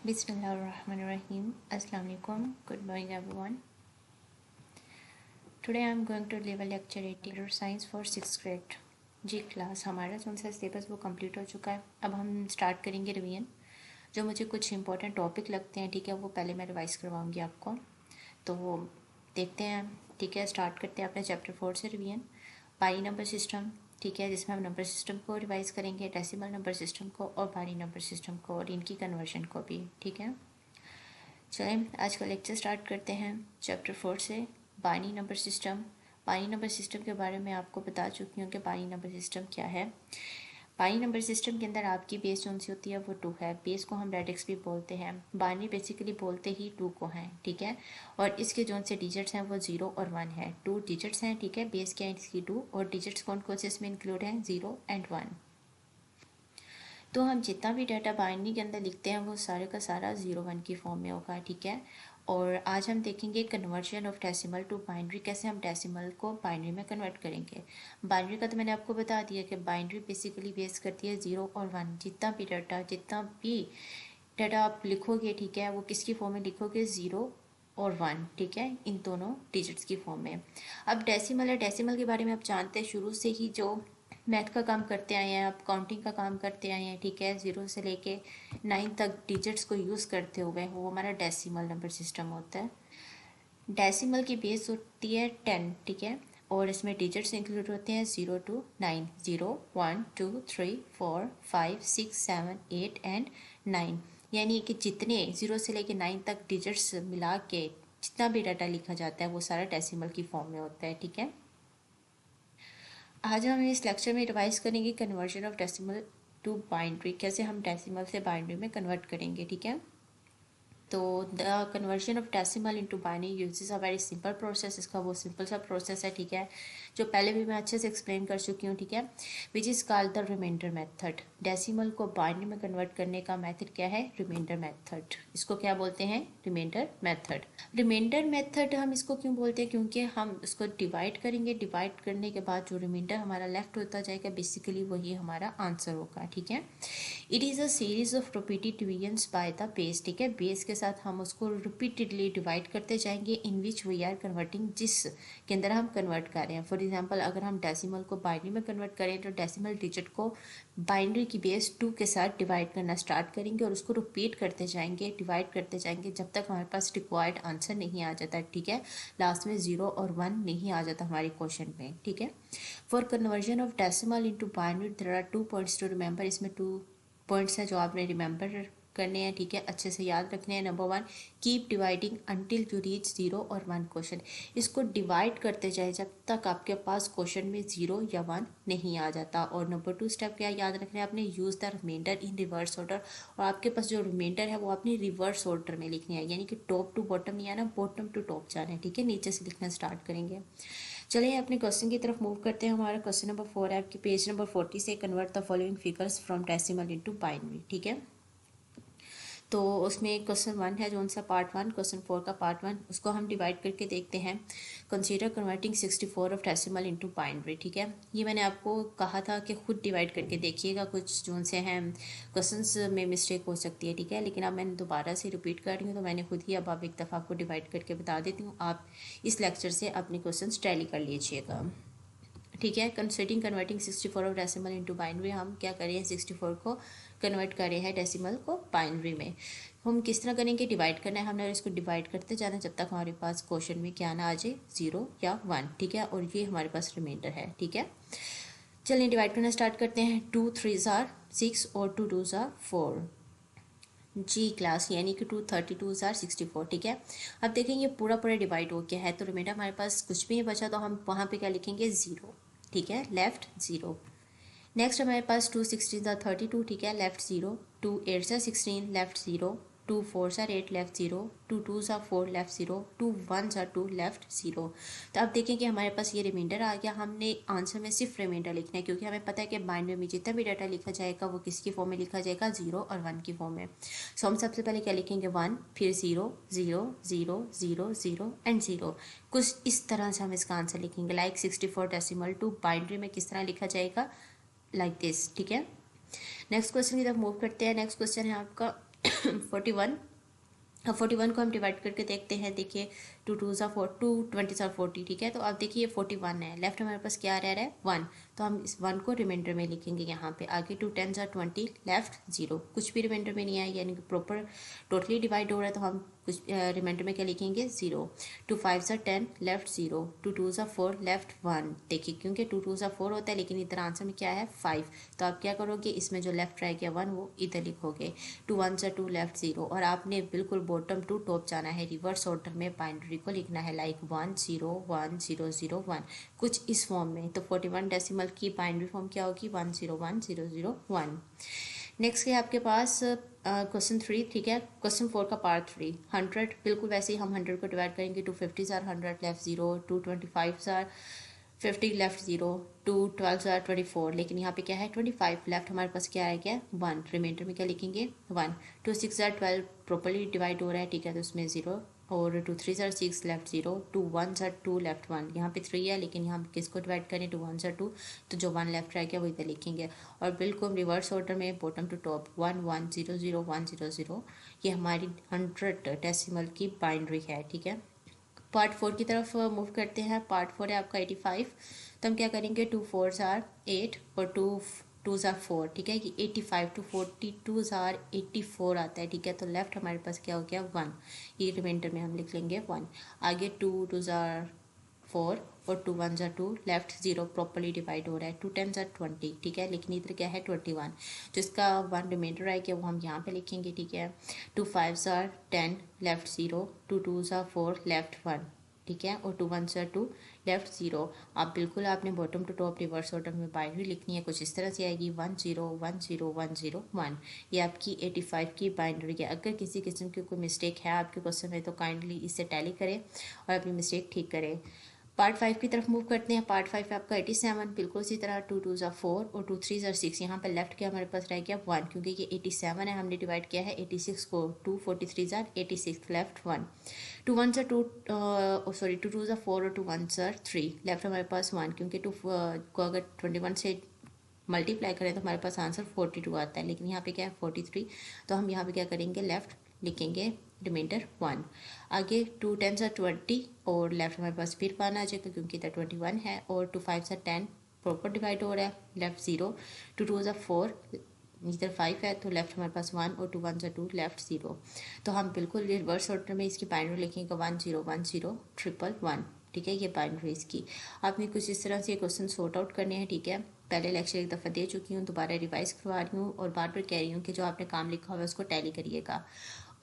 Bismillahirrahmanirrahim. Assalamu alaikum. Good morning everyone. Today I am going to deliver lecture 80 Computer Science for 6th grade. जी class हमारा जो सा syllabus वो complete हो चुका है। अब हम स्टार्ट करेंगे रिवीजन। जो मुझे कुछ इंपॉर्टेंट टॉपिक लगते हैं, ठीक है, वो पहले मैं रिवाइज़ करवाऊँगी आपको। तो देखते हैं, ठीक है, स्टार्ट करते हैं अपने चैप्टर 4 से रिवीजन। बाइनरी नंबर सिस्टम, ठीक है, जिसमें हम नंबर सिस्टम को रिवाइज़ करेंगे, डेसिमल नंबर सिस्टम को और बाइनरी नंबर सिस्टम को और इनकी कन्वर्शन को भी, ठीक है। चलें आज का लेक्चर स्टार्ट करते हैं चैप्टर 4 से। Binary number system. Binary number system के बारे में आपको बता चुकी हूँ कि बाइनरी नंबर सिस्टम क्या है। बाइनरी नंबर सिस्टम के अंदर आपकी बेस कौन सी होती है, वो 2 है। बेस को हम रेडिक्स भी बोलते हैं। बाइनरी बेसिकली बोलते ही 2 को हैं, ठीक है। और इसके जो से डिजिट्स हैं वो 0 और 1 है। 2 डिजिट्स हैं, ठीक है। बेस क्या है इसकी 2 और डिजिट्स कौन कौन से इसमें इंक्लूड हैं, 0 एंड 1। तो हम जितना भी डाटा बाइनरी के अंदर लिखते हैं वो सारे का सारा 0-1 की फॉर्म में होगा, ठीक है। और आज हम देखेंगे conversion of decimal to binary, कैसे हम डेसिमल को बाइनरी में कन्वर्ट करेंगे। बाइनरी का तो मैंने आपको बता दिया कि बाइनरी बेसिकली बेस करती है 0 और 1। जितना भी डाटा आप लिखोगे, ठीक है, वो किसकी फॉर्म में लिखोगे, 0 और 1, ठीक है, इन दोनों डिजिट्स की फॉर्म में। अब डेसिमल है, डेसिमल के बारे में आप जानते हैं शुरू से ही जो मैथ का काम करते आए हैं, आप काउंटिंग का काम करते आए हैं, ठीक है। 0 से लेके 9 तक डिजिट्स को यूज़ करते हुए वो हमारा डेसिमल नंबर सिस्टम होता है। डेसिमल की बेस होती है 10, ठीक है। और इसमें डिजिट्स इंक्लूड होते हैं 0 to 9, 0, 1, 2, 3, 4, 5, 6, 7, 8 एंड 9। यानी कि जितने 0 से लेके 9 तक डिजिट्स मिला के जितना भी डाटा लिखा जाता है वो सारा डेसिमल की फॉर्म में होता है, ठीक है। आज हम इस लेक्चर में रिवाइज करेंगे conversion of decimal to binary, कैसे हम डेसिमल से बाइनरी में कन्वर्ट करेंगे, ठीक है। तो the conversion of decimal into binary uses a very simple process. इसका वो सिंपल सा प्रोसेस है, ठीक है, जो पहले भी मैं अच्छे से एक्सप्लेन कर चुकी हूँ, ठीक है। Which is called the remainder method. Decimal को बाइनरी में कन्वर्ट करने का मेथड क्या है, रिमाइंडर मेथड। इसको क्या बोलते हैं, रिमाइंडर मेथड। रिमाइंडर मेथड हम इसको क्यों बोलते हैं, क्योंकि हम इसको डिवाइड करेंगे, डिवाइड करने के बाद जो रिमाइंडर हमारा लेफ्ट होता जाएगा बेसिकली वही हमारा आंसर होगा, ठीक है। It is a series of repeated divisions by the base, ठीक है। बेस के साथ हम उसको रिपीटेडली डिवाइड करते जाएंगे इन विच वी आर कन्वर्टिंग, जिस के अंदर हम कन्वर्ट कर रहे हैं। फॉर एग्जांपल अगर हम डेसिमल को बाइनरी में कन्वर्ट करें तो डेसिमल डिजिट को बाइनरी की बेस 2 के साथ डिवाइड करना स्टार्ट करेंगे और उसको रिपीट करते जाएंगे, डिवाइड करते जाएंगे जब तक हमारे पास रिक्वायर्ड आंसर नहीं आ जाता, ठीक है। लास्ट में 0 और 1 नहीं आ जाता हमारे क्वेश्चन में, ठीक है। For conversion of decimal into binary there are 2 points to remember. इसमें 2 पॉइंट्स हैं जो आपने रिमेंबर करने हैं, ठीक है, अच्छे से याद रखने हैं। Number 1, keep dividing until you reach 0 और 1 क्वेश्चन। इसको डिवाइड करते जाए जब तक आपके पास क्वेश्चन में 0 या 1 नहीं आ जाता। और नंबर 2 स्टेप क्या याद रखना है आपने, use the remainder in reverse order. और आपके पास जो रिमाइंडर है वो अपनी रिवर्स ऑर्डर में लिखनी है, यानी कि टॉप टू बॉटम नहीं आना, बॉटम टू टॉप जाना है, ठीक है। नीचे से लिखना स्टार्ट करेंगे। चलिए अपने क्वेश्चन की तरफ मूव करते हैं। हमारा क्वेश्चन नंबर 4 है आपकी पेज नंबर 40 से। Convert the following figures from decimal into binary, ठीक है। तो उसमें क्वेश्चन 1 है जो उनसा पार्ट 1, क्वेश्चन 4 का पार्ट 1, उसको हम डिवाइड करके देखते हैं। Consider converting 64 of decimal into binary, ठीक है। ये मैंने आपको कहा था कि खुद डिवाइड करके देखिएगा, कुछ जो उनसे हैं क्वेश्चंस में मिस्टेक हो सकती है, ठीक है। लेकिन अब मैंने दोबारा से रिपीट कर रही हूँ तो मैंने खुद ही अब एक दफ़ा आपको डिवाइड करके बता देती हूँ। आप इस लेक्चर से अपने क्वेश्चन टैली कर लीजिएगा, ठीक है। Considering converting 64 of decimal into binary, हम क्या कर रहे हैं, 64 को कन्वर्ट कर रहे हैं डेसिमल को बाइनरी में। हम किस तरह करेंगे, डिवाइड करना है हमने और इसको डिवाइड करते जाना जब तक हमारे पास क्वेश्चन में क्या ना आ जाए, 0 या 1, ठीक है। और ये हमारे पास रिमाइंडर है, ठीक है। चलिए डिवाइड करना स्टार्ट करते हैं। 2 3s are 6 और 2 2s are 4 जी क्लास, यानी कि 2 32s are 64, ठीक है। अब देखेंगे पूरा पूरा डिवाइड हो गया है तो रिमाइंडर हमारे पास कुछ भी नहीं बचा, तो हम वहाँ पे क्या लिखेंगे, 0, ठीक है, लेफ्ट 0। नेक्स्ट हमारे पास 2 16s are 32, ठीक है, left 0। 2 8s are 16, left 0। 2 4s are 8, left 0। 2 2s are 4, left 0। 2 1s are 2, left 0। तो अब देखें कि हमारे पास ये रिमाइंडर आ गया। हमने आंसर में सिर्फ रिमाइंडर लिखना है क्योंकि हमें पता है कि बाइनरी में जितना भी डाटा लिखा जाएगा वो किसकी फॉर्म में लिखा जाएगा, 0 और 1 की फॉर्म में। सो हम सबसे पहले क्या लिखेंगे, 1, फिर 0 0 0 0 0 एंड 0। कुछ इस तरह से हम इसका आंसर लिखेंगे, लाइक 64 डेसिमल टू बाइनरी में किस तरह लिखा जाएगा, लाइक दिस, ठीक है। नेक्स्ट क्वेश्चन की तरफ मूव करते हैं। नेक्स्ट क्वेश्चन है आपका 41, अब 41 को हम डिवाइड करके देखते हैं। देखिए 2 2 ज़ा 4, 2 20 ज़ा 40, ठीक है। तो अब देखिए ये 41 है, लेफ्ट हमारे पास क्या रह रहा है 1, तो हम इस 1 को रिमाइंडर में लिखेंगे यहाँ पे। आगे 2 10 ज़ा 20, लेफ्ट 0, कुछ भी रिमाइंडर में नहीं आया, यानी कि प्रॉपर टोटली डिवाइड हो रहा है, तो हम कुछ रिमाइंडर में क्या लिखेंगे 0। 2 5 ज़ा 10, लेफ्ट 0, 2 2 ज़ा 4, लेफ्ट 1। देखिए क्योंकि 2 2 ज़ा 4 होता है, लेकिन इधर आंसर में क्या है 5, तो आप क्या करोगे, इसमें जो लेफ्ट रह गया 1 वो इधर लिखोगे। 2 1 ज़ा 2, लेफ्ट 0, और आपने बिल्कुल बॉटम टू टॉप जाना है, रिवर्स ऑर्डर में बाइनरी को लिखना है, लाइक 1 0 1 0 0 1, कुछ इस फॉर्म में। तो 41 डेसिमल की बाइनरी फॉर्म क्या होगी 1 0 1 0 0 1। नेक्स्ट है आपके पास क्वेश्चन 3, ठीक है। क्वेश्चन 4 का पार्ट 3, 100, बिल्कुल वैसे ही हम 100 को डिवाइड करेंगे। 2 50 ज़ार 100, लेफ्ट 0, 2 25 ज़ार 50, लेफ्ट 0, 2 12 ज़ार 24, लेकिन यहाँ पे क्या है 25, लेफ्ट हमारे पास क्या है क्या 1, रिमाइंडर में क्या लिखेंगे 1। 2 6 ज़ार 12, प्रॉपरली डिवाइड हो रहा है, ठीक है, तो उसमें 0, और 2 3 ज़ार 6, लेफ्ट 0, 2 1 ज़ार 2, लेफ्ट 1, यहाँ पे 3 है, लेकिन यहाँ किसको डिवाइड करें 2 1 ज़ार 2, तो जो 1 लेफ्ट रह गया वो इधर लिखेंगे। और बिल्कुल रिवर्स ऑर्डर में बॉटम टू टॉप 1 1 0 0 1 0 0, ये हमारी 100 डेसिमल की बाइनरी है, ठीक है। पार्ट 4 की तरफ मूव करते हैं। पार्ट 4 है आपका 85, तो हम क्या करेंगे 2 4 ज़ार 8 और 2 2 ज़ार 4, ठीक है, कि 85 टू 42 ज़ार 84 आता है, ठीक है। तो लेफ्ट हमारे पास क्या हो गया 1, ये रिमाइंडर में हम लिख लेंगे 1। आगे 2 2 ज़ार 4 और 2 1 ज़ार 2, लेफ्ट 0, प्रॉपरली डिवाइड हो रहा है। 2 10 ज़ार 20, ठीक है, लेकिन इधर क्या है 21, जिसका 1 रिमाइंडर है कि वो हम यहाँ पे लिखेंगे, ठीक है। 2 5 ज़ार 10, लेफ्ट 0, 2 2 ज़ार 4, लेफ्ट 1, ठीक है, और 2 1 ज़ार 2, लेफ्ट 0। आप बिल्कुल आपने bottom to top reverse order में बाइनरी लिखनी है, कुछ इस तरह से आएगी 1 0 1 0 1 0 1। ये आपकी 85 की बाइनरी है। अगर किसी किस्म की कोई मिस्टेक है आपके क्वेश्चन में, तो काइंडली इससे टैली करें और अपनी मिस्टेक ठीक करें। पार्ट 5 की तरफ मूव करते हैं। पार्ट 5 है आपका 87, बिल्कुल इसी तरह 2 2 ज़ार 4 और 2 3 ज़ार 6, यहाँ पर लेफ्ट के हमारे पास रह गया 1, क्योंकि ये 87 है, हमने डिवाइड किया है 86 को। 2 43 ज़ार 86, लेफ्ट 1। 2 1 ज़ार 2, सॉरी 2 2 ज़ार 4 और 2 1 ज़ार 3, लेफ्ट हमारे पास 1, क्योंकि 2 को अगर 21 से मल्टीप्लाई करें तो हमारे पास आंसर 42 आता है, लेकिन यहाँ पे क्या है 43, तो हम यहाँ पे क्या करेंगे लेफ्ट लिखेंगे रिमाइंडर 1। आगे 2 10 ज़ार 20 और लेफ्ट हमारे पास फिर 1 आ जाएगा, क्योंकि इधर 21 है, और 2 5 ज़ार 10, प्रॉपर डिवाइड हो रहा है, लेफ्ट 0, 2 2 ज़ार 4, इधर 5 है, तो लेफ्ट हमारे पास 1, और 2 1 ज़ार 2, लेफ्ट 0। तो हम बिल्कुल रिवर्स ऑर्डर में इसकी बाइनरी लिखेंगे 1 0 1 0 1 1 1, ठीक है, ये बाइनरी इसकी। आपने कुछ इस तरह से क्वेश्चन सॉर्ट आउट करने हैं, ठीक है। पहले लेक्चर एक दफ़ा दे चुकी हूँ, दोबारा रिवाइज करवा रही हूँ, और बार बार कह रही हूँ कि जो आपने काम लिखा हुआ है उसको टैली करिएगा।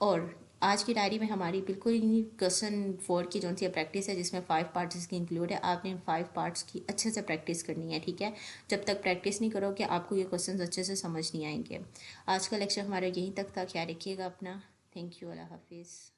और आज की डायरी में हमारी बिल्कुल ही क्वेश्चन 4 की जो सी प्रैक्टिस है, जिसमें 5 पार्ट्स इसकी इंक्लूड है। आपने इन 5 पार्ट्स की अच्छे से प्रैक्टिस करनी है, ठीक है। जब तक प्रैक्टिस नहीं करोगे आपको ये क्वेश्चन अच्छे से समझ नहीं आएंगे। आज का लेक्चर हमारा यहीं तक था। ख्याल रखिएगा अपना। थैंक यू, अल्लाह हाफिज़।